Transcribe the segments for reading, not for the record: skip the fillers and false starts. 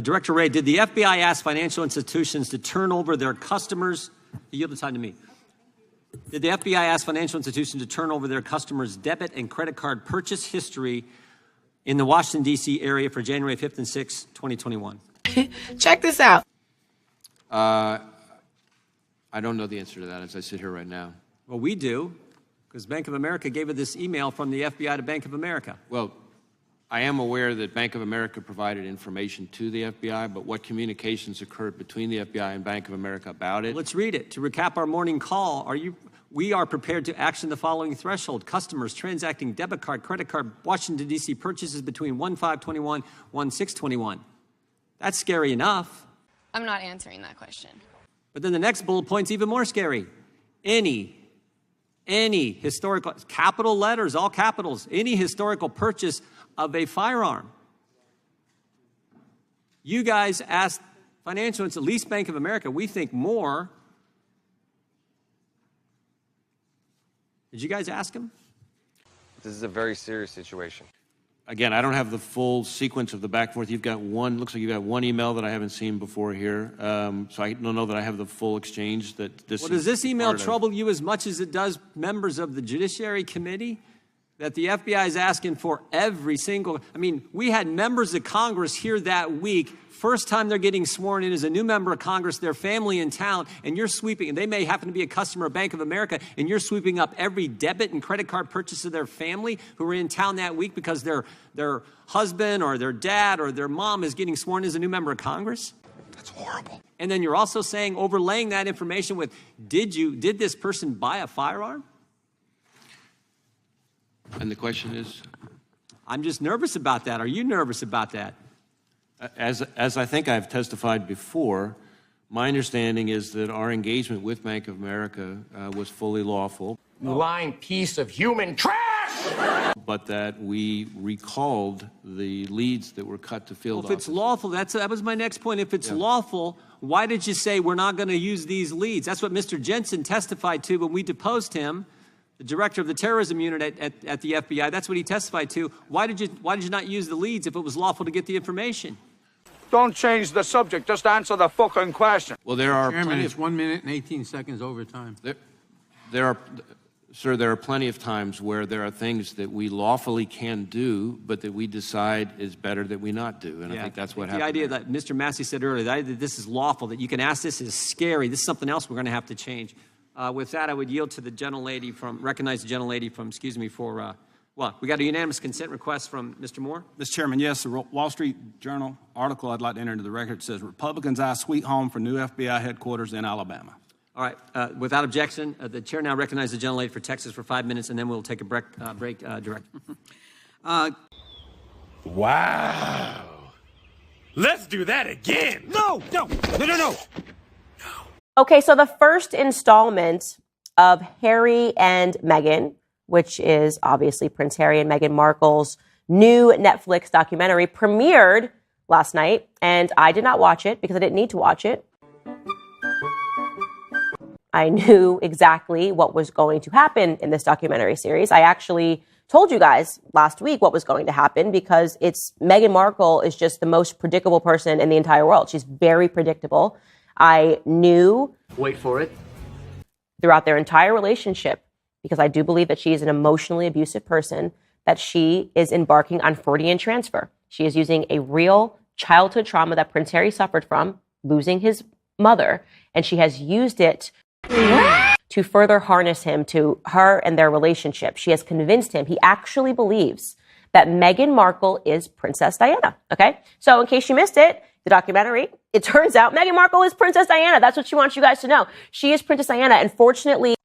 Director Wray, did the FBI ask financial institutions to turn over their customers? Yield the time to me. Did the FBI ask financial institutions to turn over their customers' debit and credit card purchase history in the Washington, D.C. area for January 5th and 6th, 2021? Check this out. I don't know the answer to that as I sit here right now. Well, we do, because Bank of America gave us this email from the FBI to Bank of America. Well, I am aware that Bank of America provided information to the FBI, but what communications occurred between the FBI and Bank of America about it? Let's read it. To recap our morning call, we are prepared to action the following threshold. Customers transacting debit card, credit card, Washington, D.C. purchases between 1/5/21, 1/6/21. That's scary enough. I'm not answering that question. But then the next bullet point's even more scary. Any historical, capital letters, all capitals, any historical purchase of a firearm. You guys asked financial institutions, at least Bank of America, we think more. Did you guys ask them? This is a very serious situation. Again, I don't have the full sequence of the back and forth. You've got one, looks like you've got one email that I haven't seen before here. So I don't know that I have the full exchange that this. Well, does this email trouble you as much as it does members of the Judiciary Committee? That the FBI is asking for every single, I mean, we had members of Congress here that week, first time they're getting sworn in as a new member of Congress, their family in town, and you're sweeping, and they may happen to be a customer of Bank of America, and you're sweeping up every debit and credit card purchase of their family who were in town that week because their husband or their dad or their mom is getting sworn as a new member of Congress? That's horrible. And then you're also saying, overlaying that information with, did this person buy a firearm? And the question is? I'm just nervous about that. Are you nervous about that? As I think I've testified before, my understanding is that our engagement with Bank of America was fully lawful. You lying piece of human trash! But that we recalled the leads that were cut to field Well, if it's lawful, that was my next point. If it's lawful, why did you say we're not going to use these leads? That's what Mr. Jensen testified to when we deposed him. The director of the terrorism unit at the FBI, that's what he testified to. Why did you not use the leads if it was lawful to get the information? Don't change the subject. Just answer the fucking question. Well, there are Chairman, it's 1 minute and 18 seconds over time. There are plenty of times where there are things that we lawfully can do, but that we decide is better that we not do. And I think that's what happened. The idea that Mr. Massey said earlier, that this is lawful, that you can ask this is scary. This is something else we're going to have to change. With that, I would yield to the gentlelady recognize the gentlelady from, we got a unanimous consent request from Mr. Moore. Mr. Chairman, yes, the Wall Street Journal article I'd like to enter into the record says Republicans eye sweet home for new FBI headquarters in Alabama. All right, without objection, the chair now recognizes the gentlelady for Texas for 5 minutes, and then we'll take a break, Director. Wow. Let's do that again. No. Okay, so the first installment of Harry and Meghan, which is obviously Prince Harry and Meghan Markle's new Netflix documentary, premiered last night, and I did not watch it because I didn't need to watch it. I knew exactly what was going to happen in this documentary series. I actually told you guys last week what was going to happen because Meghan Markle is just the most predictable person in the entire world. She's very predictable. I knew, wait for it, throughout their entire relationship, because I do believe that she is an emotionally abusive person, that she is embarking on Freudian transfer. She is using a real childhood trauma that Prince Harry suffered from, losing his mother, and she has used it to further harness him to her and their relationship. She has convinced him, he actually believes that Meghan Markle is Princess Diana, okay? So in case you missed it, the documentary, it turns out Meghan Markle is Princess Diana. That's what she wants you guys to know. She is Princess Diana. And fortunately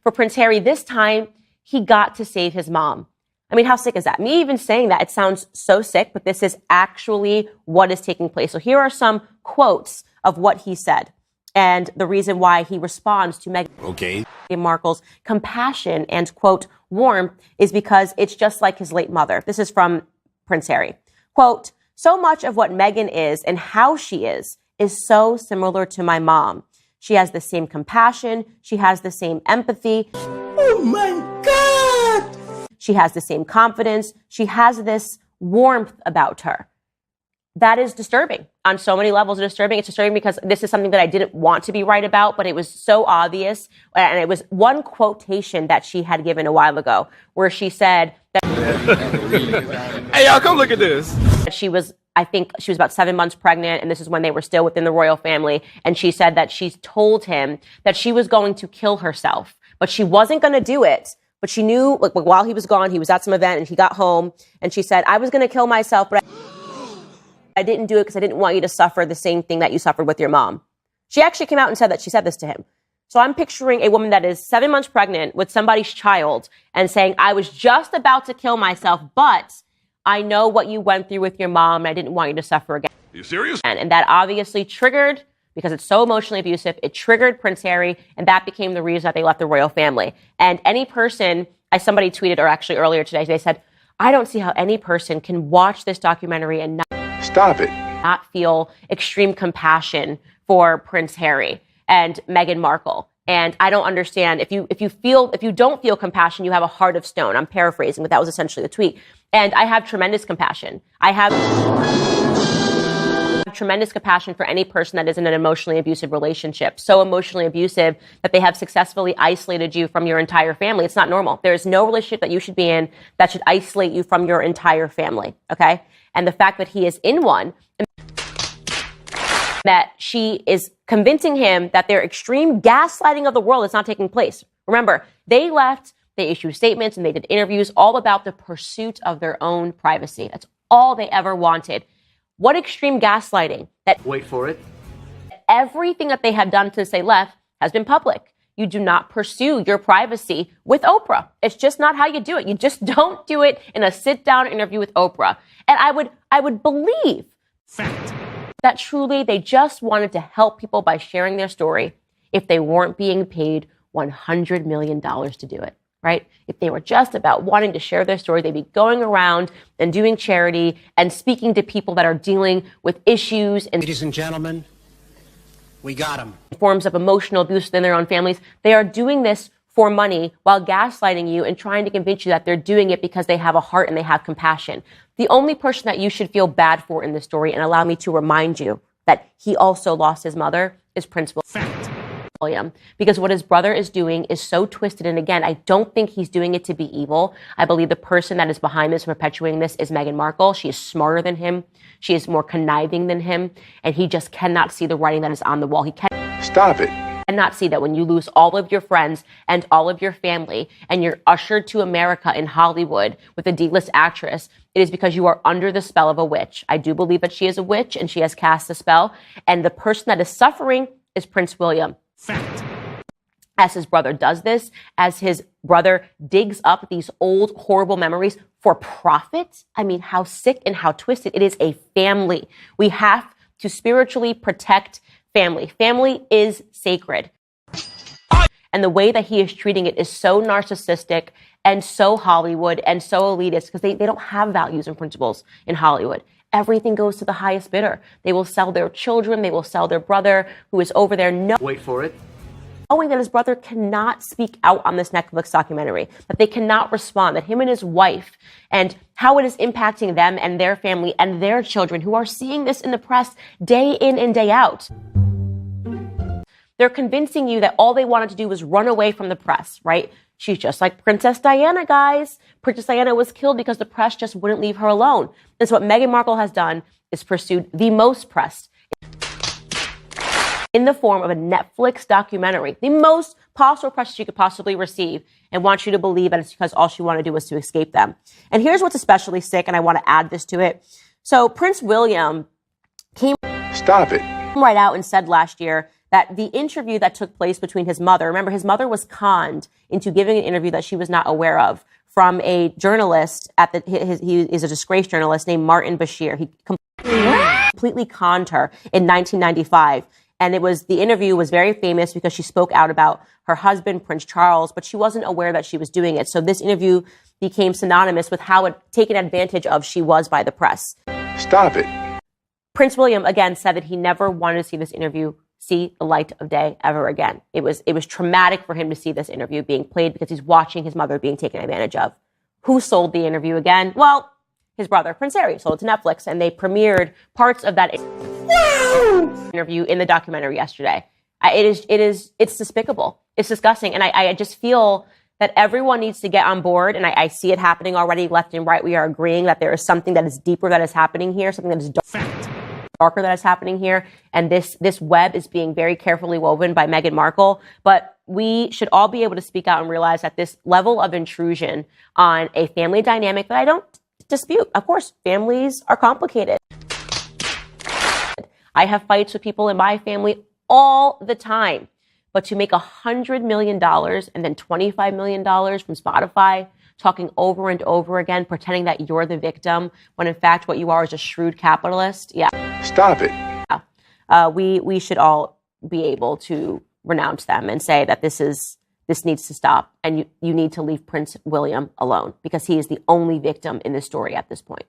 for Prince Harry, this time he got to save his mom. I mean, how sick is that? Me even saying that, it sounds so sick, but this is actually what is taking place. So here are some quotes of what he said and the reason why he responds to Meghan Markle's compassion and, quote, warmth is because it's just like his late mother. This is from Prince Harry. Quote, so much of what Meghan is and how she is so similar to my mom. She has the same compassion. She has the same empathy. Oh my God! She has the same confidence. She has this warmth about her. that is disturbing on so many levels. It's disturbing because this is something that I didn't want to be right about, but it was so obvious. And it was one quotation that she had given a while ago where she said that Hey, y'all, come look at this. she was, I think she was about 7 months pregnant, and this is when they were still within the royal family. And she said that she told him that she was going to kill herself, but she wasn't going to do it. But she knew, like, while he was gone, he was at some event and he got home and she said, I was going to kill myself, but I didn't do it because I didn't want you to suffer the same thing that you suffered with your mom. She actually came out and said that she said this to him. So I'm picturing a woman that is 7 months pregnant with somebody's child and saying, I was just about to kill myself, but I know what you went through with your mom and I didn't want you to suffer again. Are you serious? And that obviously triggered, because it's so emotionally abusive, it triggered Prince Harry, and that became the reason that they left the royal family. And any person, as somebody tweeted, or actually earlier today, they said, I don't see how any person can watch this documentary and not feel extreme compassion for Prince Harry and Meghan Markle. And I don't understand, if you don't feel compassion, you have a heart of stone. I'm paraphrasing, but that was essentially the tweet. And I have tremendous compassion. I have tremendous compassion for any person that is in an emotionally abusive relationship. So emotionally abusive that they have successfully isolated you from your entire family. It's not normal. There is no relationship that you should be in that should isolate you from your entire family. Okay? And the fact that he is in one, that she is convincing him that their extreme gaslighting of the world is not taking place. Remember, they left, they issued statements, and they did interviews all about the pursuit of their own privacy. That's all they ever wanted. What extreme gaslighting? That Wait for it. everything that they have done since they left has been public. You do not pursue your privacy with Oprah. It's just not how you do it. You just don't do it in a sit-down interview with Oprah. And I would believe that truly they just wanted to help people by sharing their story if they weren't being paid $100 million to do it, right? If they were just about wanting to share their story, they'd be going around and doing charity and speaking to people that are dealing with issues and Ladies and gentlemen, we got him. forms of emotional abuse within their own families. They are doing this for money while gaslighting you and trying to convince you that they're doing it because they have a heart and they have compassion. The only person that you should feel bad for in this story, and allow me to remind you that he also lost his mother, is Prince William. Because what his brother is doing is so twisted. And again, I don't think he's doing it to be evil. I believe the person that is behind this, perpetuating this, is Meghan Markle. She is smarter than him. She is more conniving than him. And he just cannot see the writing that is on the wall. He cannot see that when you lose all of your friends and all of your family and you're ushered to America in Hollywood with a D-list actress, it is because you are under the spell of a witch. I do believe that she is a witch and she has cast a spell. And the person that is suffering is Prince William. As his brother does this, as his brother digs up these old, horrible memories for profit. I mean, how sick and how twisted. It is a family. We have to spiritually protect family. Family is sacred. And the way that he is treating it is so narcissistic and so Hollywood and so elitist because they don't have values and principles in Hollywood. Everything goes to the highest bidder. They will sell their children. They will sell their brother who is over there. Wait for it. Knowing that his brother cannot speak out on this Netflix documentary, that they cannot respond, that him and his wife and how it is impacting them and their family and their children who are seeing this in the press day in and day out. They're convincing you that all they wanted to do was run away from the press, right? She's just like Princess Diana, guys. Princess Diana was killed because the press just wouldn't leave her alone. And so what Meghan Markle has done is pursued the most press in the form of a Netflix documentary, the most possible press she could possibly receive, and wants you to believe that it's because all she wanted to do was to escape them. And here's what's especially sick, and I want to add this to it. So Prince William came right out and said last year that the interview that took place between his mother, remember his mother was conned into giving an interview that she was not aware of from a journalist he is a disgraced journalist named Martin Bashir. He completely conned her in 1995. And the interview was very famous because she spoke out about her husband, Prince Charles, but she wasn't aware that she was doing it. So this interview became synonymous with how taken advantage of she was by the press. Prince William, again, said that he never wanted to see this interview see the light of day ever again. It was traumatic for him to see this interview being played because he's watching his mother being taken advantage of. Who sold the interview again? Well, his brother, Prince Harry, sold it to Netflix, and they premiered parts of that interview in the documentary yesterday. It's despicable. It's disgusting. And I just feel that everyone needs to get on board, and I see it happening already left and right. We are agreeing that there is something that is deeper that is happening here, something that is darker that is happening here, and this web is being very carefully woven by Meghan Markle. But we should all be able to speak out and realize that this level of intrusion on a family dynamic that I don't dispute. Of course, families are complicated. I have fights with people in my family all the time. But to make $100 million and then $25 million from Spotify, talking over and over again, pretending that you're the victim, when in fact what you are is a shrewd capitalist. Yeah. Stop it. Yeah. We should all be able to renounce them and say that this needs to stop, and you need to leave Prince William alone, because he is the only victim in this story at this point.